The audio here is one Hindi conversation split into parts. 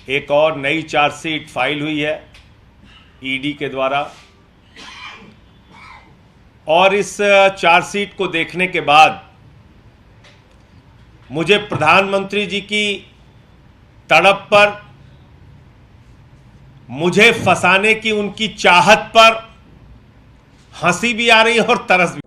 एक और नई चार्जशीट फाइल हुई है ईडी के द्वारा और इस चार्जशीट को देखने के बाद मुझे प्रधानमंत्री जी की तड़प पर, मुझे फंसाने की उनकी चाहत पर हंसी भी आ रही है और तरस भी।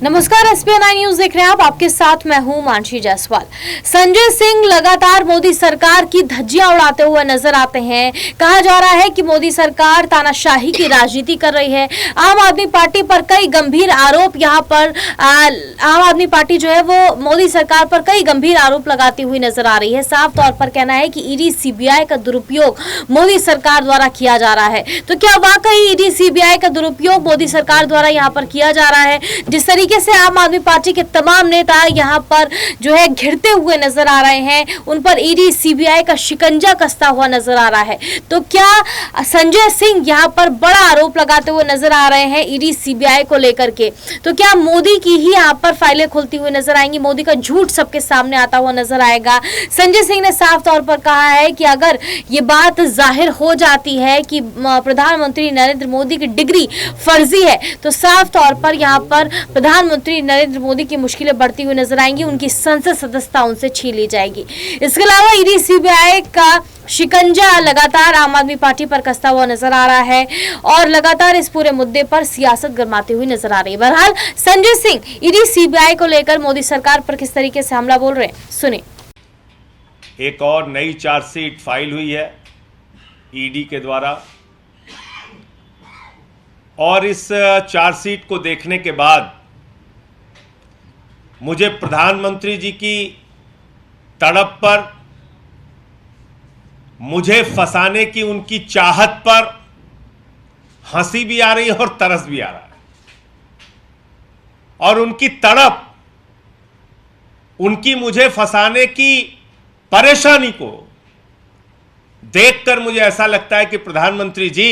नमस्कार, SPN9 न्यूज देख रहे हैं आप। आपके साथ मैं हूं मानसी जायसवाल। संजय सिंह लगातार मोदी सरकार की धज्जियां उड़ाते हुए नजर आते हैं। कहा जा रहा है कि मोदी सरकार तानाशाही की राजनीति कर रही है। आम आदमी पार्टी पर कई गंभीर आरोप यहां पर आम आदमी पार्टी जो है वो मोदी सरकार पर कई गंभीर आरोप लगाती हुई नजर आ रही है। साफ तौर पर कहना है कि ईडी सीबीआई का दुरुपयोग मोदी सरकार द्वारा किया जा रहा है। तो क्या वाकई ईडी सीबीआई का दुरुपयोग मोदी सरकार द्वारा यहाँ पर किया जा रहा है? जिस तरीके से आम आदमी पार्टी के तमाम नेता यहां पर जो है घिरते हुए नजर आ रहे हैं, उन पर ईडी सीबीआई का शिकंजा कसता हुआ नजर आ रहा है। तो क्या संजय सिंह यहां पर बड़ा आरोप लगाते हुए नजर आ रहे हैं ईडी सीबीआई को लेकर के? तो क्या मोदी की ही यहां पर फाइलें खुलती हुई नजर आएंगी? मोदी का झूठ सबके सामने आता हुआ नजर आएगा? संजय सिंह ने साफ तौर पर कहा है कि अगर ये बात जाहिर हो जाती है कि प्रधानमंत्री नरेंद्र मोदी की डिग्री फर्जी है तो साफ तौर पर यहाँ पर प्रधानमंत्री नरेंद्र मोदी की मुश्किलें बढ़ती हुई नजर आएंगी, उनकी संसद सदस्यता उनसे छीन ली जाएगी। इसके अलावा ईडी सीबीआई का शिकंजा लगातार आम आदमी पार्टी पर कसता हुआ नजर आ रहा है और लगातार इस पूरे मुद्दे पर सियासत गरमाती हुई नजर आ रही है। बहरहाल संजय सिंह ईडी सीबीआई को लेकर मोदी सरकार पर किस तरीके से हमला बोल रहे हैं, सुनिए। एक और नई चार्जशीट फाइल हुई है ईडी के द्वारा और इस चार्जशीट को देखने के बाद मुझे प्रधानमंत्री जी की तड़प पर, मुझे फंसाने की उनकी चाहत पर हंसी भी आ रही है और तरस भी आ रहा है। और उनकी तड़प, उनकी मुझे फंसाने की परेशानी को देखकर मुझे ऐसा लगता है कि प्रधानमंत्री जी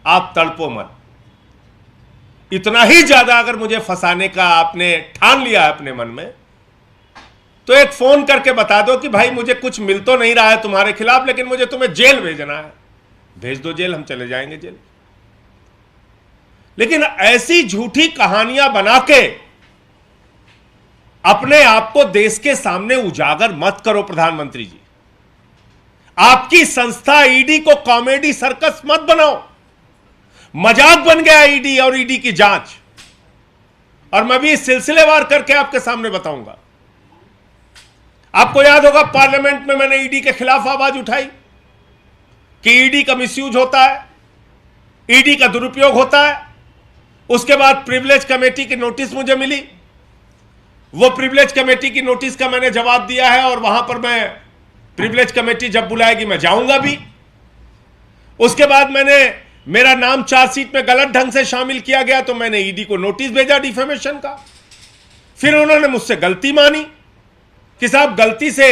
आप तड़पो मत। इतना ही ज्यादा अगर मुझे फंसाने का आपने ठान लिया है अपने मन में तो एक फोन करके बता दो कि भाई मुझे कुछ मिल तो नहीं रहा है तुम्हारे खिलाफ, लेकिन मुझे तुम्हें जेल भेजना है, भेज दो जेल, हम चले जाएंगे जेल। लेकिन ऐसी झूठी कहानियां बना के अपने आप को देश के सामने उजागर मत करो प्रधानमंत्री जी। आपकी संस्था ईडी को कॉमेडी सर्कस मत बनाओ। मजाक बन गया ईडी और ईडी की जांच, और मैं भी सिलसिलेवार करके आपके सामने बताऊंगा। आपको याद होगा पार्लियामेंट में मैंने ईडी के खिलाफ आवाज उठाई कि ईडी का मिसयूज होता है, ईडी का दुरुपयोग होता है। उसके बाद प्रिविलेज कमेटी की नोटिस मुझे मिली, वो प्रिविलेज कमेटी की नोटिस का मैंने जवाब दिया है और वहां पर मैं प्रिविलेज कमेटी जब बुलाएगी मैं जाऊंगा भी। उसके बाद मेरा नाम चार्जशीट में गलत ढंग से शामिल किया गया तो मैंने ईडी को नोटिस भेजा डिफेमेशन का। फिर उन्होंने मुझसे गलती मानी कि साहब गलती से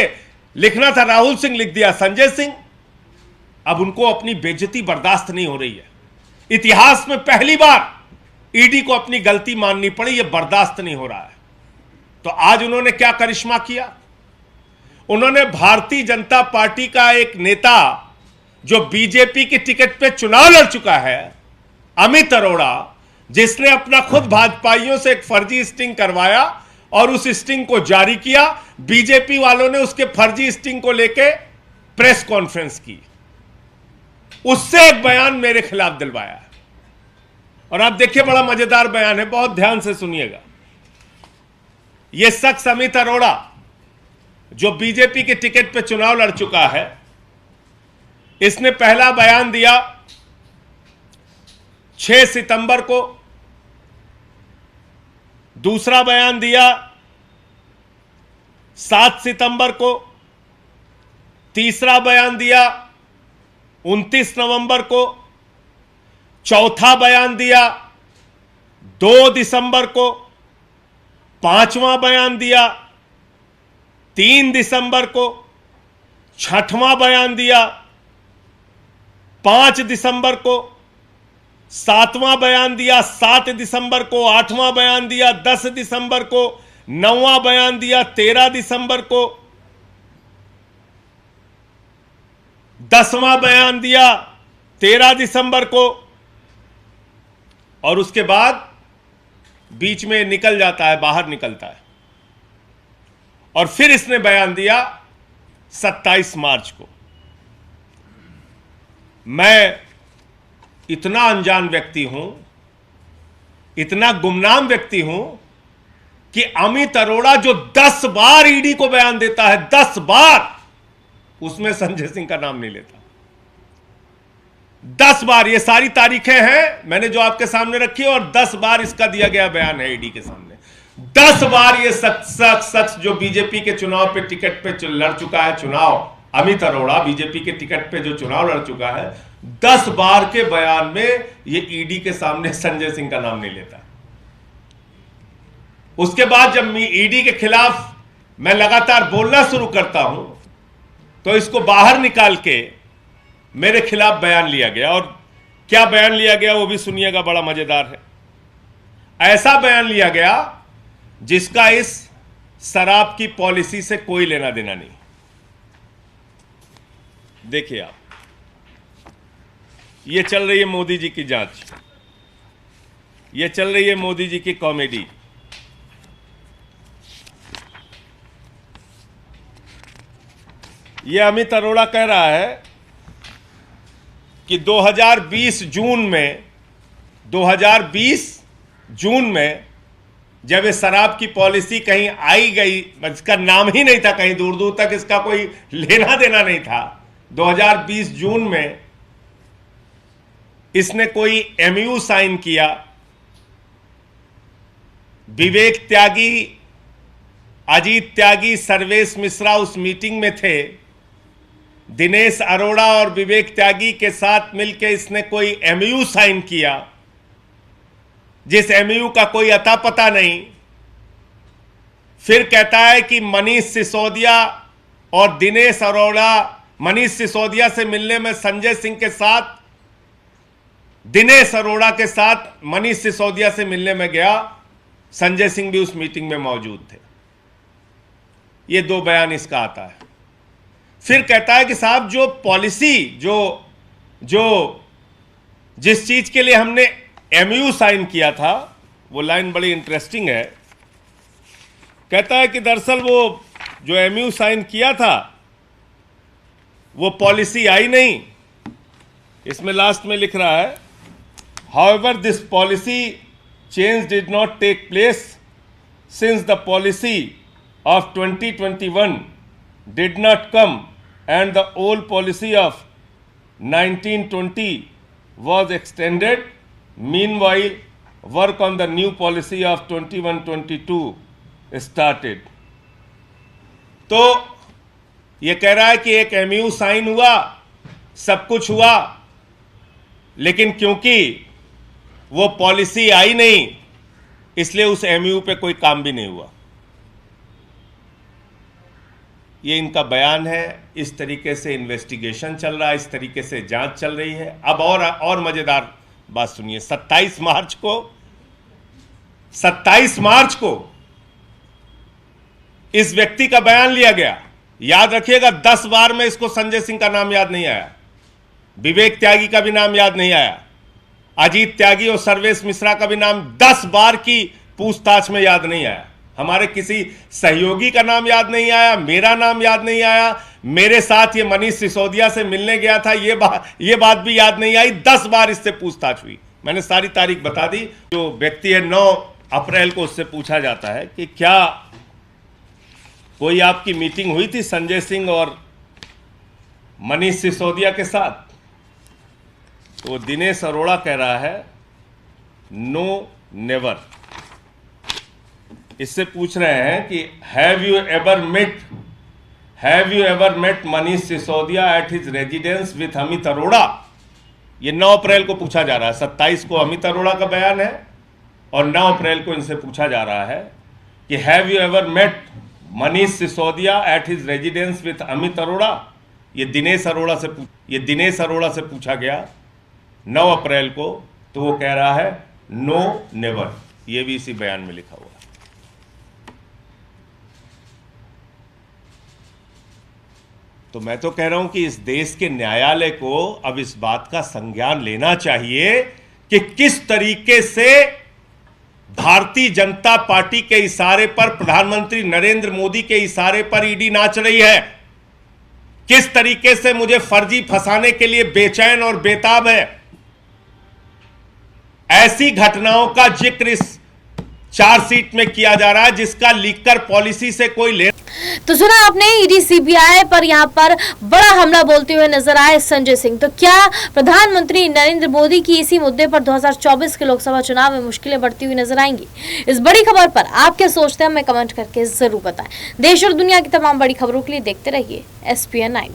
लिखना था राहुल सिंह, लिख दिया संजय सिंह। अब उनको अपनी बेइज्जती बर्दाश्त नहीं हो रही है। इतिहास में पहली बार ईडी को अपनी गलती माननी पड़ी, यह बर्दाश्त नहीं हो रहा है। तो आज उन्होंने क्या करिश्मा किया? उन्होंने भारतीय जनता पार्टी का एक नेता जो बीजेपी की टिकट पे चुनाव लड़ चुका है, अमित अरोड़ा, जिसने अपना खुद भाजपाइयों से एक फर्जी स्टिंग करवाया और उस स्टिंग को जारी किया, बीजेपी वालों ने उसके फर्जी स्टिंग को लेके प्रेस कॉन्फ्रेंस की, उससे एक बयान मेरे खिलाफ दिलवाया। और आप देखिए बड़ा मजेदार बयान है, बहुत ध्यान से सुनिएगा। यह शख्स अमित अरोड़ा जो बीजेपी की टिकट पे चुनाव लड़ चुका है, इसने पहला बयान दिया 6 सितंबर को, दूसरा बयान दिया 7 सितंबर को, तीसरा बयान दिया 29 नवंबर को, चौथा बयान दिया 2 दिसंबर को, पांचवां बयान दिया 3 दिसंबर को, छठवां बयान दिया 5 दिसंबर को 7वां बयान दिया, 7 दिसंबर को 8वां बयान दिया, 10 दिसंबर को 9वां बयान दिया, 13 दिसंबर को 10वां बयान दिया, 13 दिसंबर को, और उसके बाद बीच में निकल जाता है, बाहर निकलता है। और फिर इसने बयान दिया 27 मार्च को। मैं इतना अनजान व्यक्ति हूं, इतना गुमनाम व्यक्ति हूं कि अमित अरोड़ा जो 10 बार ईडी को बयान देता है, 10 बार, उसमें संजय सिंह का नाम नहीं लेता। 10 बार, ये सारी तारीखें हैं मैंने जो आपके सामने रखी है, और 10 बार इसका दिया गया बयान है ईडी के सामने। 10 बार ये शख्स जो बीजेपी के चुनाव पे टिकट पे लड़ चुका है, चुनाव, अमित अरोड़ा बीजेपी के टिकट पे जो चुनाव लड़ चुका है, 10 बार के बयान में ये ईडी के सामने संजय सिंह का नाम नहीं लेता। उसके बाद जब ईडी के खिलाफ मैं लगातार बोलना शुरू करता हूं, तो इसको बाहर निकाल के मेरे खिलाफ बयान लिया गया। और क्या बयान लिया गया वो भी सुनिएगा, बड़ा मजेदार है। ऐसा बयान लिया गया जिसका इस शराब की पॉलिसी से कोई लेना देना नहीं। देखिए आप, ये चल रही है मोदी जी की जांच, ये चल रही है मोदी जी की कॉमेडी। ये अमित अरोड़ा कह रहा है कि 2020 जून में जब ये शराब की पॉलिसी कहीं आई गई, इसका नाम ही नहीं था, कहीं दूर दूर तक इसका कोई लेना देना नहीं था। 2020 जून में इसने कोई एमयू साइन किया। विवेक त्यागी, अजीत त्यागी, सर्वेश मिश्रा उस मीटिंग में थे। दिनेश अरोड़ा और विवेक त्यागी के साथ मिलकर इसने कोई एमयू साइन किया, जिस एमयू का कोई अता पता नहीं। फिर कहता है कि मनीष सिसोदिया और दिनेश अरोड़ा, मनीष सिसोदिया से मिलने में संजय सिंह के साथ, दिनेश अरोड़ा के साथ मनीष सिसोदिया से मिलने में गया, संजय सिंह भी उस मीटिंग में मौजूद थे। ये 2 बयान इसका आता है। फिर कहता है कि साहब जो पॉलिसी, जो जिस चीज के लिए हमने एमयू साइन किया था, वो लाइन बड़ी इंटरेस्टिंग है। कहता है कि दरअसल वो जो एमयू साइन किया था वो पॉलिसी आई नहीं। इसमें लास्ट में लिख रहा है, however this policy change did not take place since the policy of 2021 did not come and the old policy of 1920 was extended. Meanwhile, work on the new policy of 21-22 started. तो ये कह रहा है कि एक एमयू साइन हुआ, सब कुछ हुआ, लेकिन क्योंकि वो पॉलिसी आई नहीं, इसलिए उस एमयू पे कोई काम भी नहीं हुआ। ये इनका बयान है। इस तरीके से इन्वेस्टिगेशन चल रहा है, इस तरीके से जांच चल रही है। अब और मजेदार बात सुनिए। 27 मार्च को इस व्यक्ति का बयान लिया गया। याद रखिएगा, 10 बार में इसको संजय सिंह का नाम याद नहीं आया, विवेक त्यागी का भी नाम याद नहीं आया, अजीत त्यागी और सर्वेश मिश्रा का भी नाम 10 बार की पूछताछ में याद नहीं आया। हमारे किसी सहयोगी का नाम याद नहीं आया, मेरा नाम याद नहीं आया, मेरे साथ ये मनीष सिसोदिया से मिलने गया था, ये बात भी याद नहीं आई। 10 बार इससे पूछताछ हुई। मैंने सारी तारीख बता दी। जो व्यक्ति है 9 अप्रैल को उससे पूछा जाता है कि क्या कोई आपकी मीटिंग हुई थी संजय सिंह और मनीष सिसोदिया के साथ? तो दिनेश अरोड़ा कह रहा है नो, नेवर। इससे पूछ रहे हैं कि have you ever met Manish Sisodia at his residence with Amit Arora? ये 9 अप्रैल को पूछा जा रहा है। 27 को अमित अरोड़ा का बयान है और 9 अप्रैल को इनसे पूछा जा रहा है कि have you ever met Manish Sisodia at his residence with Amit Arora? ये दिनेश अरोड़ा से पूछा गया 9 अप्रैल को, तो वो कह रहा है नो नेवर। ये भी इसी बयान में लिखा हुआ है। तो मैं तो कह रहा हूं कि इस देश के न्यायालय को अब इस बात का संज्ञान लेना चाहिए कि किस तरीके से भारतीय जनता पार्टी के इशारे पर, प्रधानमंत्री नरेंद्र मोदी के इशारे पर ईडी नाच रही है, किस तरीके से मुझे फर्जी फंसाने के लिए बेचैन और बेताब है। ऐसी घटनाओं का जिक्र इस चार्जशीट में किया जा रहा है जिसका लीकर पॉलिसी से कोई ले। तो सुना आपने, ईडी सीबीआई पर यहाँ पर बड़ा हमला बोलते हुए नजर आए संजय सिंह। तो क्या प्रधानमंत्री नरेंद्र मोदी की इसी मुद्दे पर 2024 के लोकसभा चुनाव में मुश्किलें बढ़ती हुई नजर आएंगी? इस बड़ी खबर पर आप क्या सोचते हैं, हमें कमेंट करके जरूर बताएं। देश और दुनिया की तमाम बड़ी खबरों के लिए देखते रहिए SPN9।